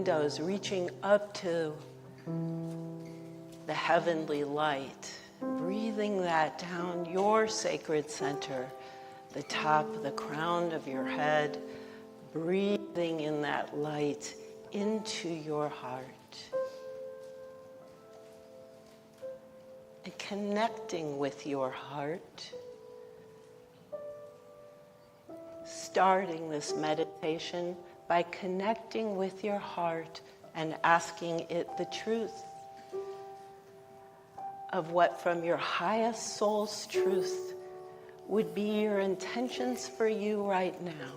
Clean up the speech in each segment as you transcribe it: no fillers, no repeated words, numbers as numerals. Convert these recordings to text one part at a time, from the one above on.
windows reaching up to the heavenly light, breathing that down your sacred center, the top, the crown of your head, breathing in that light into your heart. And connecting with your heart, starting this meditation by connecting with your heart and asking it the truth of what from your highest soul's truth would be your intentions for you right now.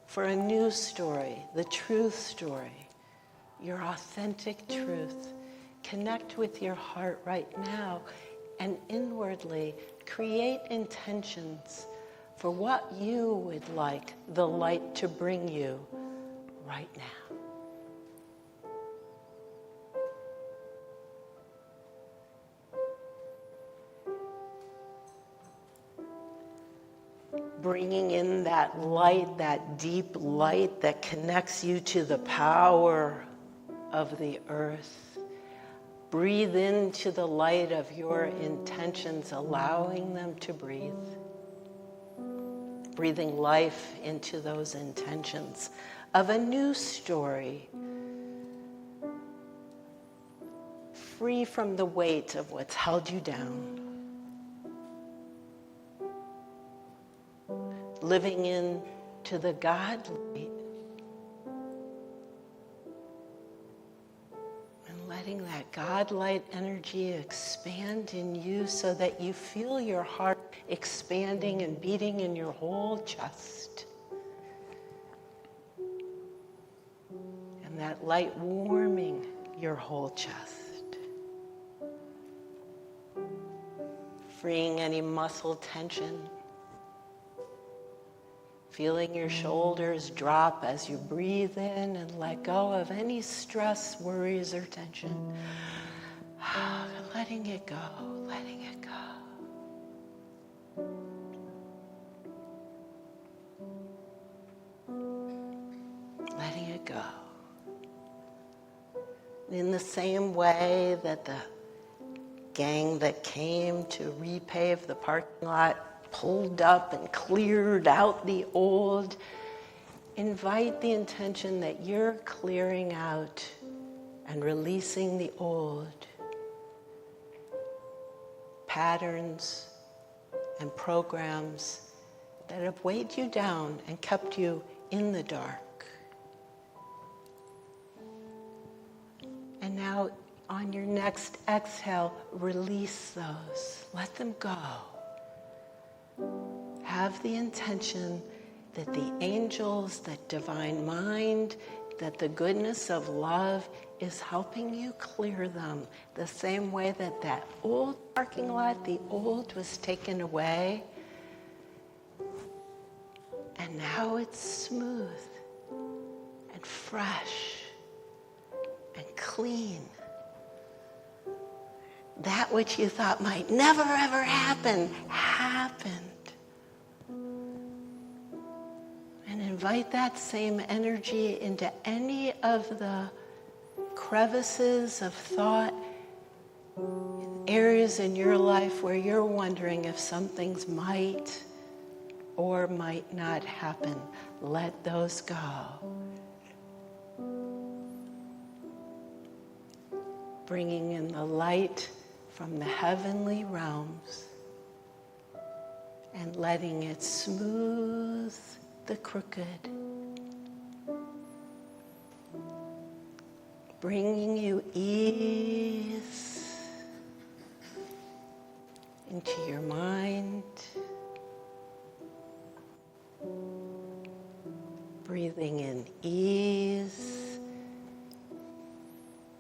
For a new story, the truth story, your authentic truth. Connect with your heart right now and inwardly create intentions for what you would like the light to bring you right now. Bringing in that light, that deep light that connects you to the power of the earth. Breathe into the light of your intentions, allowing them to breathe. Breathing life into those intentions of a new story, free from the weight of what's held you down. Living into the God light. Letting that God light energy expand in you so that you feel your heart expanding and beating in your whole chest. And that light warming your whole chest. Freeing any muscle tension. Feeling your shoulders drop as you breathe in and let go of any stress, worries, or tension. Letting it go, letting it go. Letting it go. In the same way that the gang that came to repave the parking lot pulled up and cleared out the old, invite the intention that you're clearing out and releasing the old patterns and programs that have weighed you down and kept you in the dark. And now on your next exhale, release those. Let them go. Have the intention that the angels, that divine mind, that the goodness of love is helping you clear them the same way that that old parking lot, the old was taken away. And now it's smooth and fresh and clean. That which you thought might never ever happen, happened. And invite that same energy into any of the crevices of thought, areas in your life where you're wondering if some things might or might not happen. Let those go. Bringing in the light from the heavenly realms and letting it smooth the crooked. Bringing you ease into your mind. Breathing in ease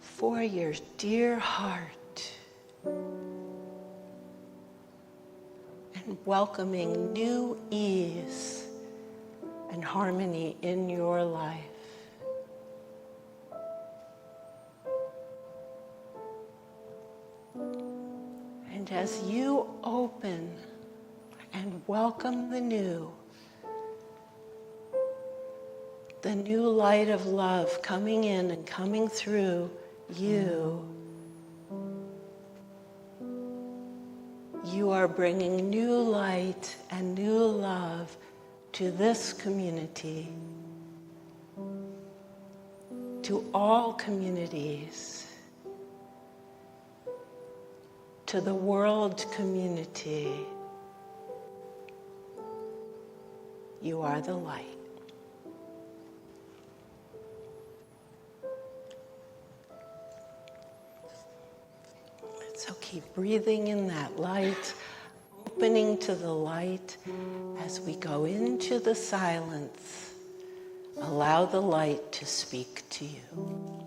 for your dear heart. And welcoming new ease and harmony in your life. And as you open and welcome the new, the new light of love coming in and coming through you. You are bringing new light and new love to this community, to all communities, to the world community. You are the light. So keep breathing in that light, opening to the light as we go into the silence. Allow the light to speak to you.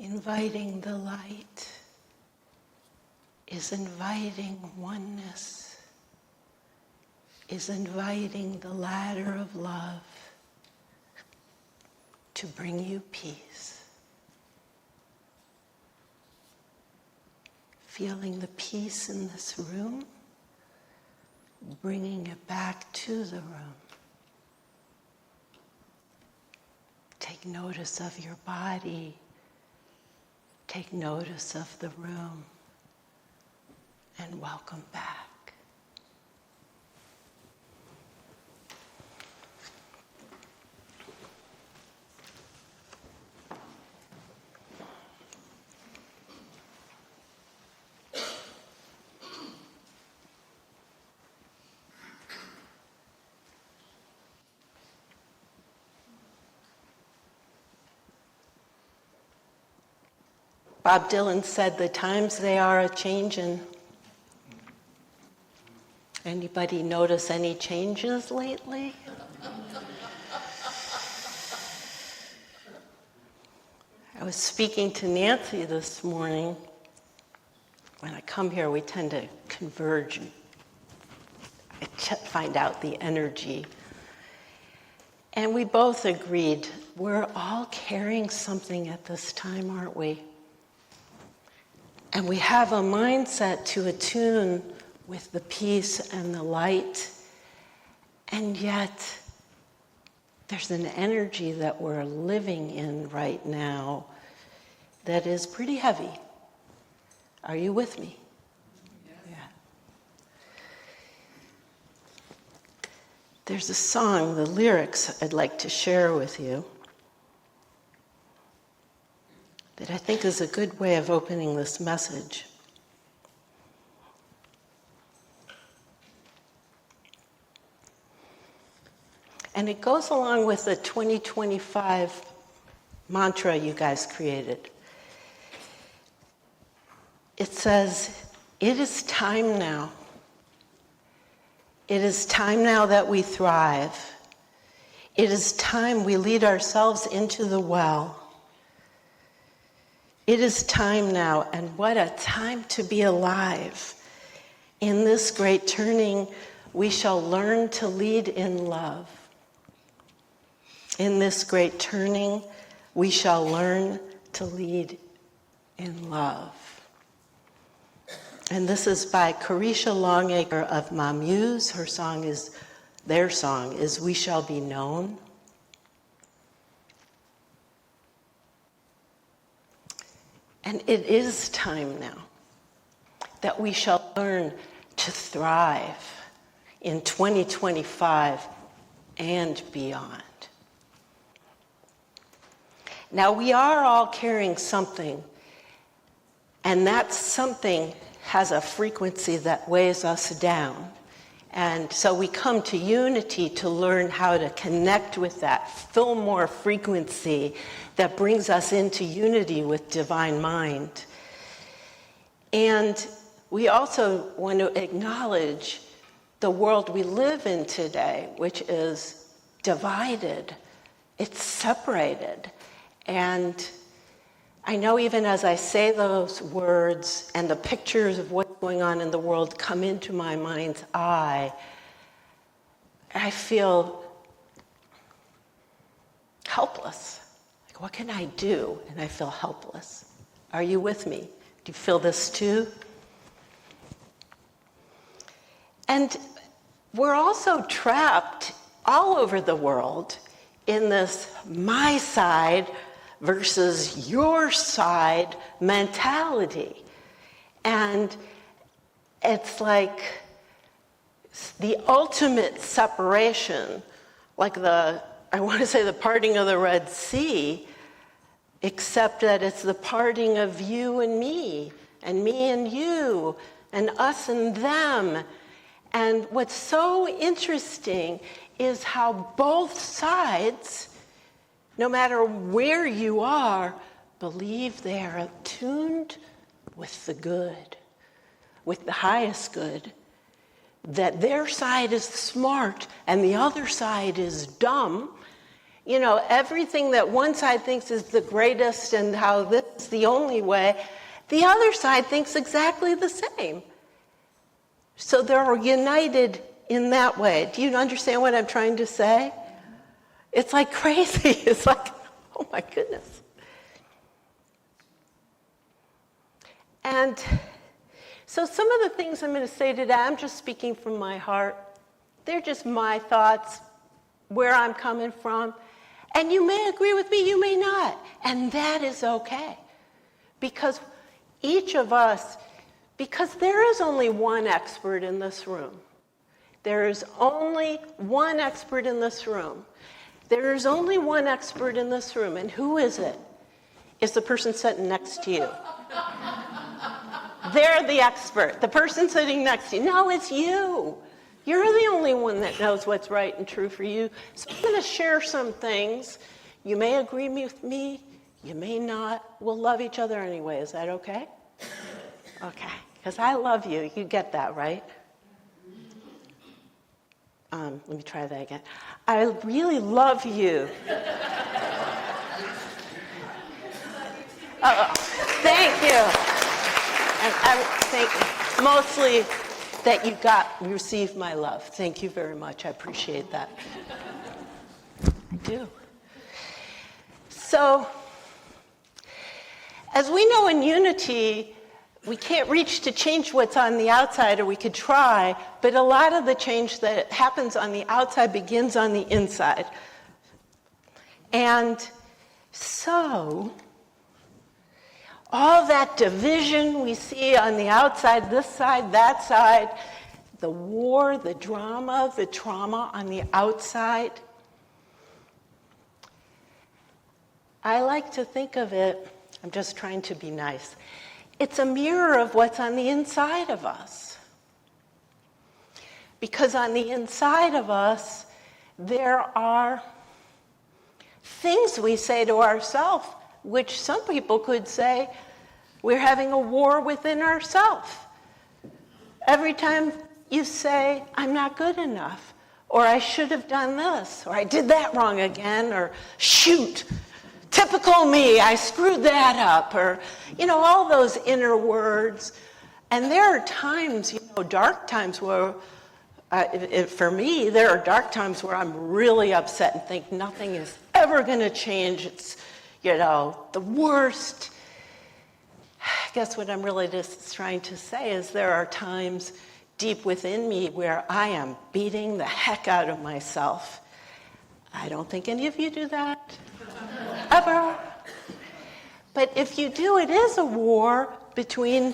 Inviting the light is inviting oneness, is inviting the ladder of love to bring you peace. Feeling the peace in this room, bringing it back to the room. Take notice of your body. Take notice of the room. And welcome back. Bob Dylan said, "The times they are a-changin'." Anybody notice any changes lately? I was speaking to Nancy this morning. When I come here, we tend to converge and find out the energy. And we both agreed, we're all carrying something at this time, aren't we? And we have a mindset to attune with the peace and the light, and yet there's an energy that we're living in right now that is pretty heavy. Are you with me? Yeah. There's a song, the lyrics I'd like to share with you, that I think is a good way of opening this message. And it goes along with the 2025 mantra you guys created. It says, it is time now. It is time now that we thrive. It is time we lead ourselves into the well. It is time now, and what a time to be alive. In this great turning, we shall learn to lead in love. In this great turning, we shall learn to lead in love. And this is by Carisha Longacre of Mamuse. Their song is We Shall Be Known. And it is time now that we shall learn to thrive in 2025 and beyond. Now, we are all carrying something, and that something has a frequency that weighs us down. And so we come to unity to learn how to connect with that, fill more frequency that brings us into unity with divine mind. And we also want to acknowledge the world we live in today, which is divided. It's separated. And I know even as I say those words and the pictures of what's going on in the world come into my mind's eye, I feel helpless. Like, what can I do? And I feel helpless. Are you with me? Do you feel this too? And we're also trapped all over the world in this my side versus your side mentality. And it's like the ultimate separation, like I want to say the parting of the Red Sea, except that it's the parting of you and me and you, and us and them. And what's so interesting is how both sides, no matter where you are, believe they are attuned with the good, with the highest good, that their side is smart and the other side is dumb. You know, everything that one side thinks is the greatest and how this is the only way, the other side thinks exactly the same. So they're united in that way. Do you understand what I'm trying to say? It's like crazy. It's like, oh my goodness. And so some of the things I'm going to say today, I'm just speaking from my heart. They're just my thoughts, where I'm coming from. And you may agree with me, you may not. And that is okay. Because each of us, because there is only one expert in this room. There is only one expert in this room. There is only one expert in this room. And who is it? It's the person sitting next to you. They're the expert. The person sitting next to you. No, it's you. You're the only one that knows what's right and true for you. So I'm going to share some things. You may agree with me. You may not. We'll love each other anyway. Is that okay? Okay. Because I love you. You get that, right? Let me try that again. I really love you. Thank you. And I think mostly that you received my love. Thank you very much. I appreciate that. I do. So, as we know in unity, we can't reach to change what's on the outside, or we could try, but a lot of the change that happens on the outside begins on the inside. And so, all that division we see on the outside, this side, that side, the war, the drama, the trauma on the outside, I like to think of it, I'm just trying to be nice, it's a mirror of what's on the inside of us. Because on the inside of us, there are things we say to ourselves, which some people could say we're having a war within ourselves. Every time you say, I'm not good enough, or I should have done this, or I did that wrong again, or shoot, typical me, I screwed that up, or, all those inner words. And there are times, dark times where, for me, there are dark times where I'm really upset and think nothing is ever going to change. It's, the worst. I guess what I'm really just trying to say is there are times deep within me where I am beating the heck out of myself. I don't think any of you do that, ever. But if you do, it is a war between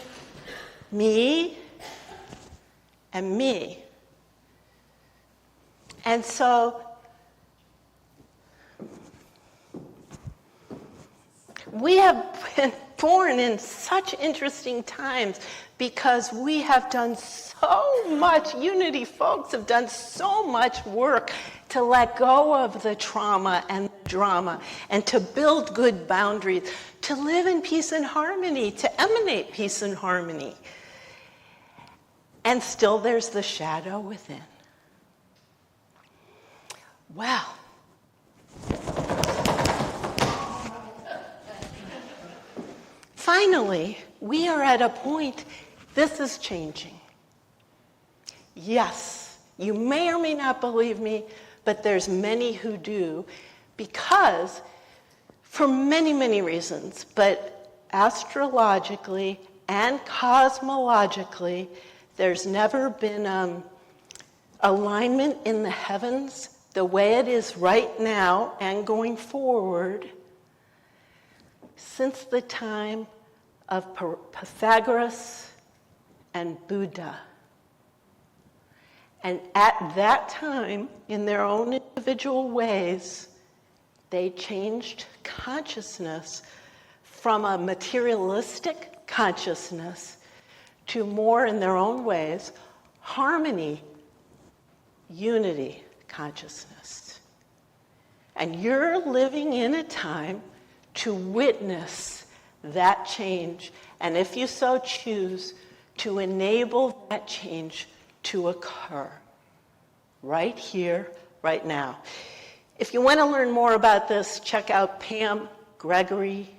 me and me. And so we have been born in such interesting times because we have done so much, Unity folks have done so much work to let go of the trauma and the drama and to build good boundaries, to live in peace and harmony, to emanate peace and harmony. And still there's the shadow within. Well, finally, we are at a point, this is changing. Yes, you may or may not believe me, but there's many who do, because for many, many reasons, but astrologically and cosmologically, there's never been alignment in the heavens the way it is right now and going forward since the time of Pythagoras and Buddha. And at that time, in their own individual ways, they changed consciousness from a materialistic consciousness to more, in their own ways, harmony, unity consciousness. And you're living in a time to witness that change, and if you so choose, to enable that change to occur right here, right now. If you want to learn more about this, check out Pam Gregory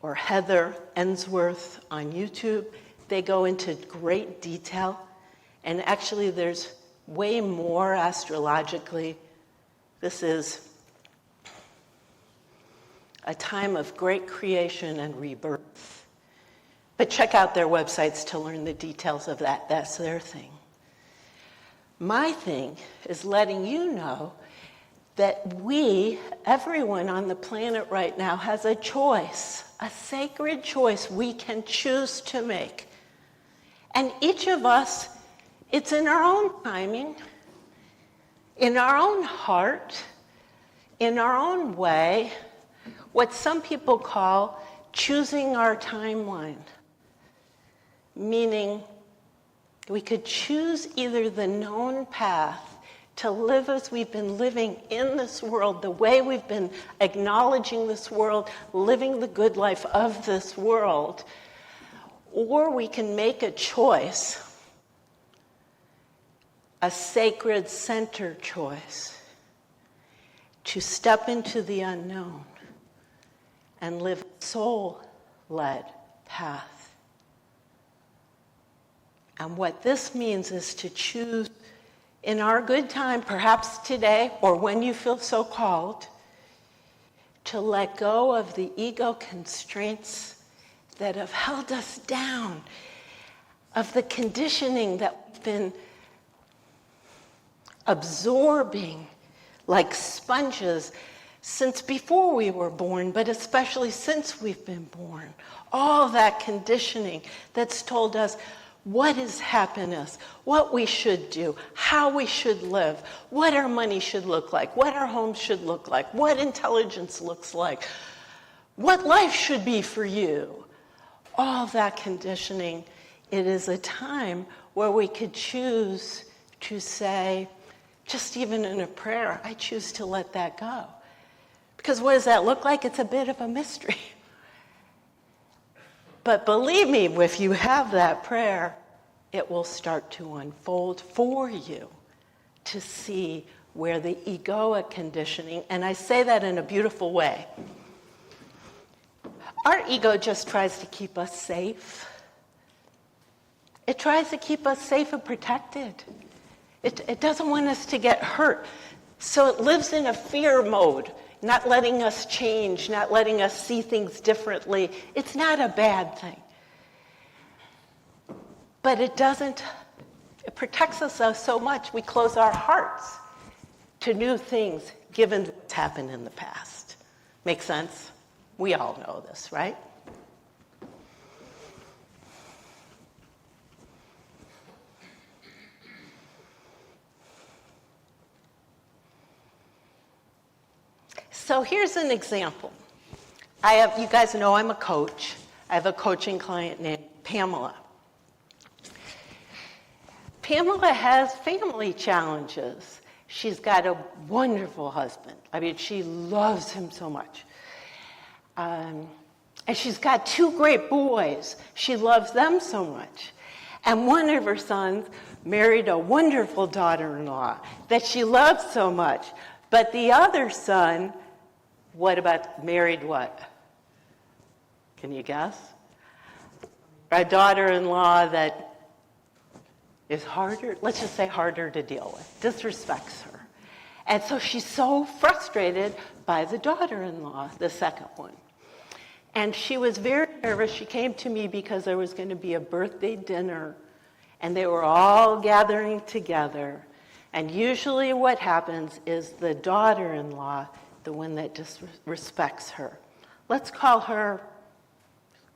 or Heather Ensworth on YouTube. They go into great detail, and actually there's way more astrologically. This is a time of great creation and rebirth. But check out their websites to learn the details of that. That's their thing. My thing is letting you know that we, everyone on the planet right now, has a choice, a sacred choice we can choose to make. And each of us, it's in our own timing, in our own heart, in our own way, what some people call choosing our timeline. Meaning, we could choose either the known path to live as we've been living in this world, the way we've been acknowledging this world, living the good life of this world, or we can make a choice, a sacred center choice, to step into the unknown and live a soul-led path. And what this means is to choose in our good time, perhaps today, or when you feel so called, to let go of the ego constraints that have held us down, of the conditioning that we've been absorbing like sponges since before we were born, but especially since we've been born. All that conditioning that's told us what is happiness, what we should do, how we should live, what our money should look like, what our homes should look like, what intelligence looks like, what life should be for you. All that conditioning, it is a time where we could choose to say, just even in a prayer, I choose to let that go. Because what does that look like? It's a bit of a mystery. But believe me, if you have that prayer, it will start to unfold for you to see where the egoic conditioning, and I say that in a beautiful way. Our ego just tries to keep us safe. It tries to keep us safe and protected. It doesn't want us to get hurt. So it lives in a fear mode, not letting us change, not letting us see things differently. It's not a bad thing. But it protects us so much, we close our hearts to new things given what's happened in the past. Make sense? We all know this, right? So here's an example. You guys know I'm a coach. I have a coaching client named Pamela. Pamela has family challenges. She's got a wonderful husband. I mean, she loves him so much. And she's got 2 great boys. She loves them so much. And one of her sons married a wonderful daughter-in-law that she loves so much. But the other son, married what? Can you guess? A daughter-in-law that is harder, let's just say harder to deal with, disrespects her. And so she's so frustrated by the daughter-in-law, the second one. And she was very nervous. She came to me because there was going to be a birthday dinner, and they were all gathering together. And usually what happens is the daughter-in-law, the one that disrespects her. Let's call her,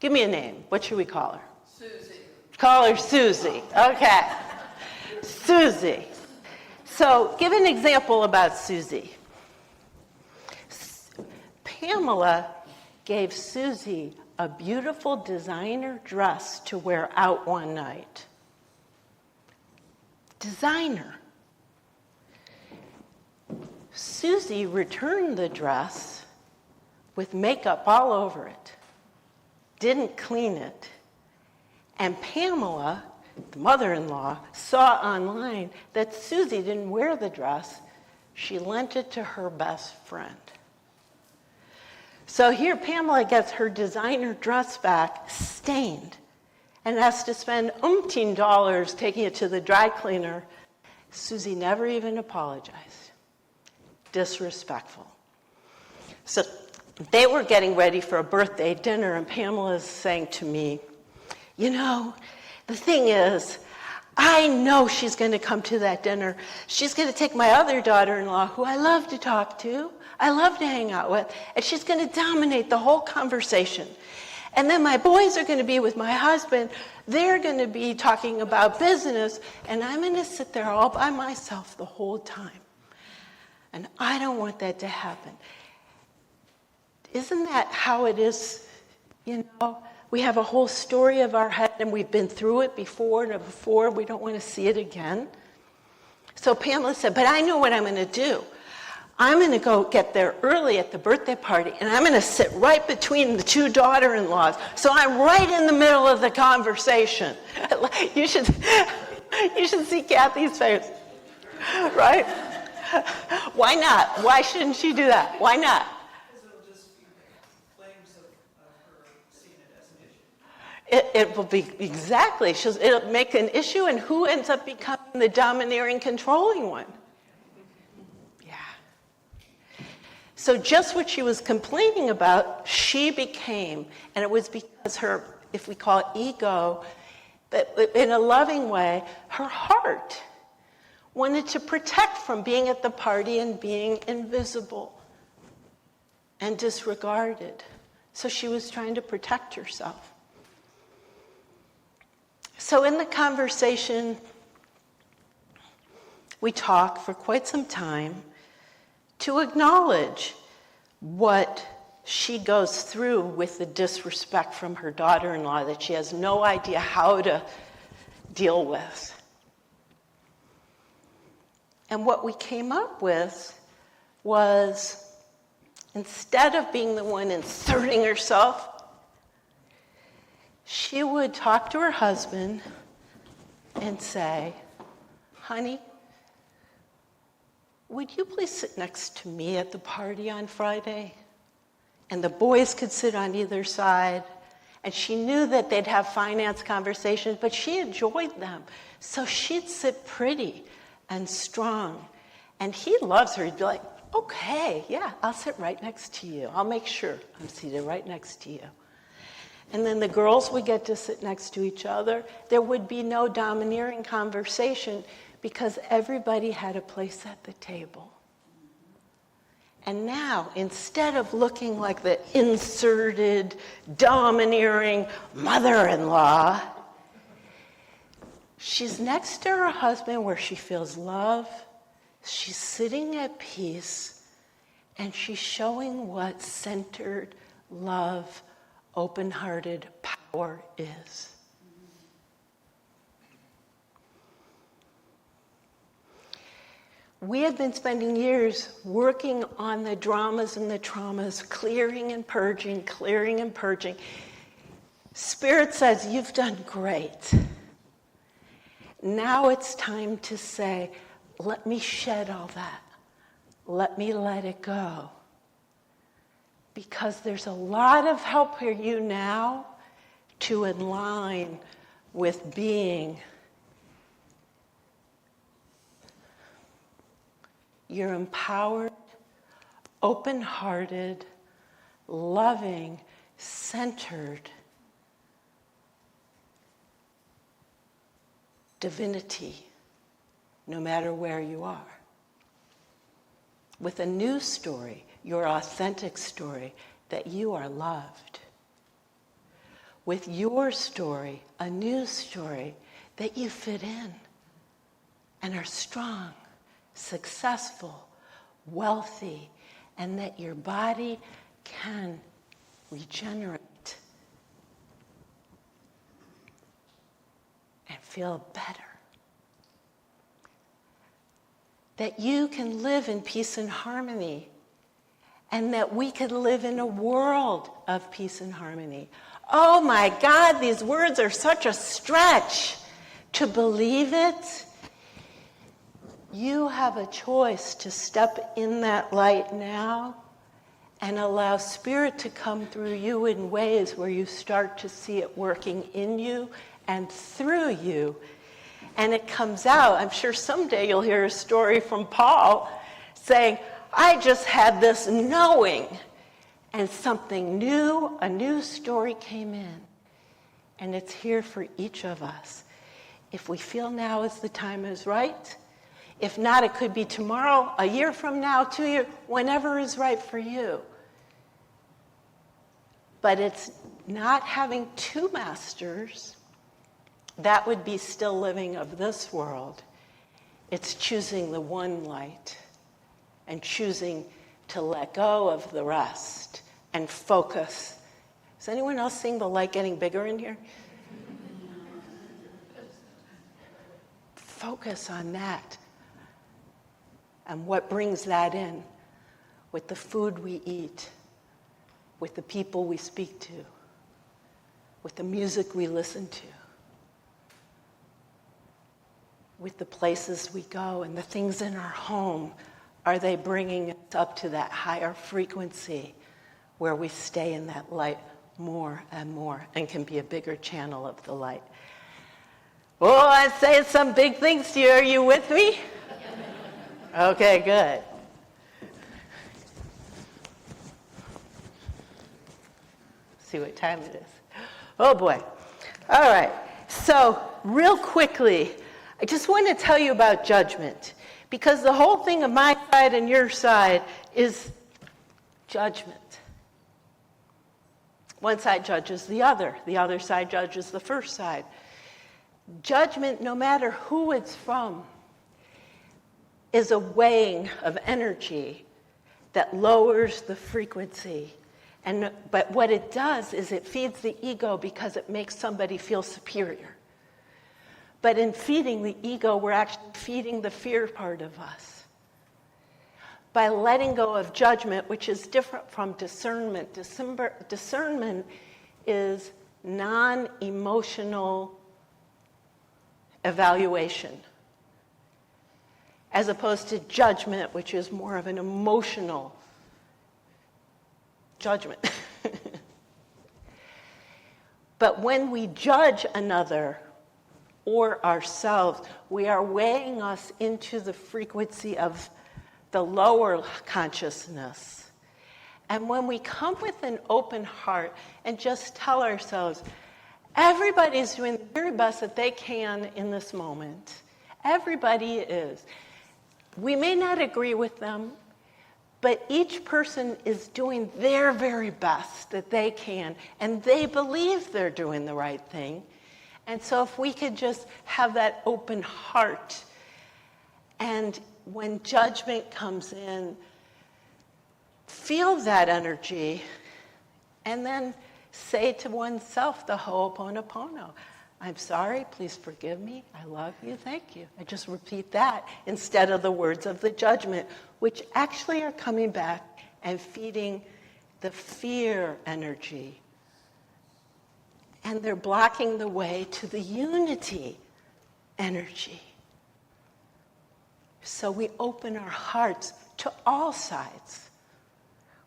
give me a name. What should we call her? Susie. Call her Susie. Okay. Susie. So give an example about Susie. Pamela gave Susie a beautiful designer dress to wear out one night. Designer. Susie returned the dress with makeup all over it, didn't clean it, and Pamela, the mother-in-law, saw online that Susie didn't wear the dress. She lent it to her best friend. So here Pamela gets her designer dress back stained and has to spend umpteen dollars taking it to the dry cleaner. Susie never even apologized. Disrespectful. So they were getting ready for a birthday dinner, and Pamela's saying to me, you know, the thing is, I know she's going to come to that dinner. She's going to take my other daughter-in-law, who I love to talk to, I love to hang out with, and she's going to dominate the whole conversation. And then my boys are going to be with my husband. They're going to be talking about business, and I'm going to sit there all by myself the whole time. And I don't want that to happen. Isn't that how it is, you know? We have a whole story of our head, and we've been through it before and before. We don't want to see it again. So Pamela said, but I know what I'm going to do. I'm going to go get there early at the birthday party, and I'm going to sit right between the 2 daughter-in-laws. So I'm right in the middle of the conversation. You should see Kathy's face, right? Why not? Why shouldn't she do that? Why not? It will be, exactly. It'll make an issue, and who ends up becoming the domineering, controlling one? Yeah. So just what she was complaining about, she became, and it was because her, if we call it ego, but in a loving way, her heart wanted to protect from being at the party and being invisible and disregarded. So she was trying to protect herself. So in the conversation, we talk for quite some time to acknowledge what she goes through with the disrespect from her daughter-in-law that she has no idea how to deal with. And what we came up with was instead of being the one inserting herself, she would talk to her husband and say, honey, would you please sit next to me at the party on Friday? And the boys could sit on either side. And she knew that they'd have finance conversations, but she enjoyed them. So she'd sit pretty and strong. And he loves her. He'd be like, okay, yeah, I'll sit right next to you. I'll make sure I'm seated right next to you. And then the girls would get to sit next to each other. There would be no domineering conversation because everybody had a place at the table. And now, instead of looking like the inserted, domineering mother-in-law, she's next to her husband where she feels love, she's sitting at peace, and she's showing what centered love, open-hearted power is. We have been spending years working on the dramas and the traumas, clearing and purging, clearing and purging. Spirit says, you've done great. Now it's time to say, let me shed all that. Let me let it go. Because there's a lot of help for you now to align with being. You're empowered, open-hearted, loving, centered divinity, no matter where you are. With a new story, your authentic story, that you are loved. With your story, a new story, that you fit in and are strong, successful, wealthy, and that your body can regenerate and feel better. That you can live in peace and harmony, and that we can live in a world of peace and harmony. Oh my God, these words are such a stretch. To believe it, you have a choice to step in that light now and allow Spirit to come through you in ways where you start to see it working in you and through you. And it comes out. I'm sure someday you'll hear a story from Paul saying, I just had this knowing, and something new, a new story came in. And it's here for each of us. If we feel now is the time is right, if not, it could be tomorrow, a year from now, 2 years, whenever is right for you. But it's not having two masters. That would be still living of this world. It's choosing the one light and choosing to let go of the rest and focus. Is anyone else seeing the light getting bigger in here? Focus on that. And what brings that in with the food we eat, with the people we speak to, with the music we listen to, with the places we go and the things in our home. Are they bringing us up to that higher frequency where we stay in that light more and more and can be a bigger channel of the light? Oh, I'm saying some big things to you. Are you with me? Okay, good. See what time it is. Oh boy. All right. So real quickly, I just want to tell you about judgment, because the whole thing of my side and your side is judgment. One side judges the other side judges the first side. Judgment, no matter who it's from, is a weighing of energy that lowers the frequency. But what it does is it feeds the ego because it makes somebody feel superior. But in feeding the ego, we're actually feeding the fear part of us. by letting go of judgment, which is different from discernment. Discernment is non-emotional evaluation, as opposed to judgment, which is more of an emotional judgment. But when we judge another or ourselves, we are weighing us into the frequency of the lower consciousness. And when we come with an open heart and just tell ourselves, everybody's doing the very best that they can in this moment. Everybody is. We may not agree with them, but each person is doing their very best that they can, and they believe they're doing the right thing. And so if we could just have that open heart, and when judgment comes in, feel that energy, and then say to oneself the Ho'oponopono. I'm sorry, please forgive me, I love you, thank you. I just repeat that instead of the words of the judgment, which actually are coming back and feeding the fear energy. And they're blocking the way to the unity energy. So we open our hearts to all sides.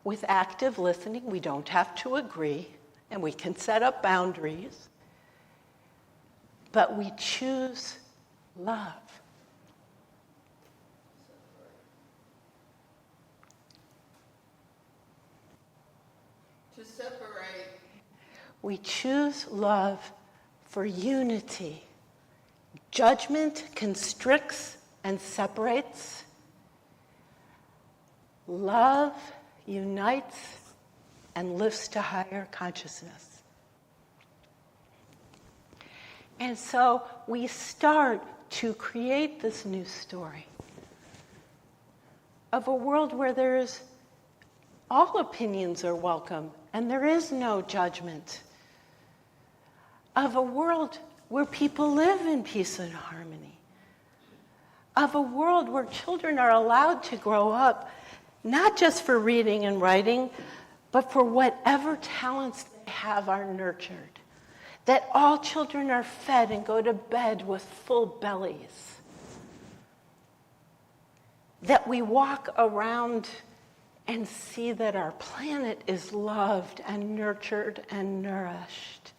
With active listening, we don't have to agree, and we can set up boundaries, but we choose love. To separate. We choose love for unity. Judgment constricts and separates. Love unites and lifts to higher consciousness. And so we start to create this new story of a world where there's all opinions are welcome and there is no judgment. Of a world where people live in peace and harmony. Of a world where children are allowed to grow up, not just for reading and writing, but for whatever talents they have are nurtured. That all children are fed and go to bed with full bellies. That we walk around and see that our planet is loved and nurtured and nourished.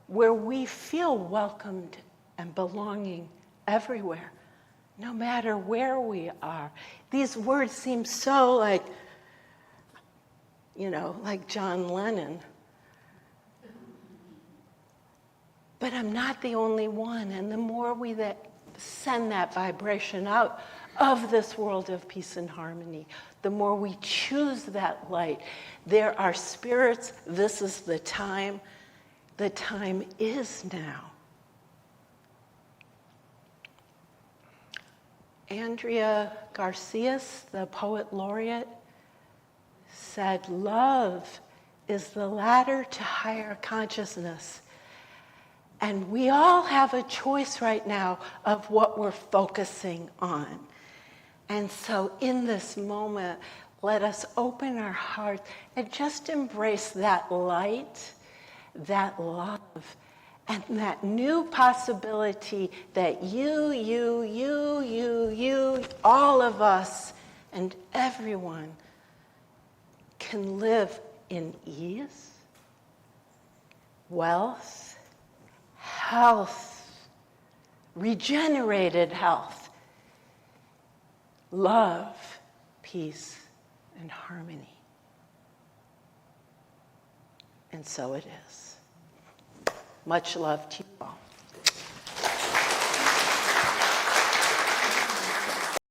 Where we feel welcomed and belonging everywhere, no matter where we are. These words seem so like John Lennon. But I'm not the only one, and the more we send that vibration out of this world of peace and harmony, the more we choose that light. There are spirits, this is the time is now. Andrea Garcias, the poet laureate, said, love is the ladder to higher consciousness. And we all have a choice right now of what we're focusing on. And so in this moment, let us open our hearts and just embrace that light, that love, and that new possibility that you, all of us, and everyone can live in ease, wealth, health, regenerated health, love, peace, and harmony. And so it is. Much love to you all.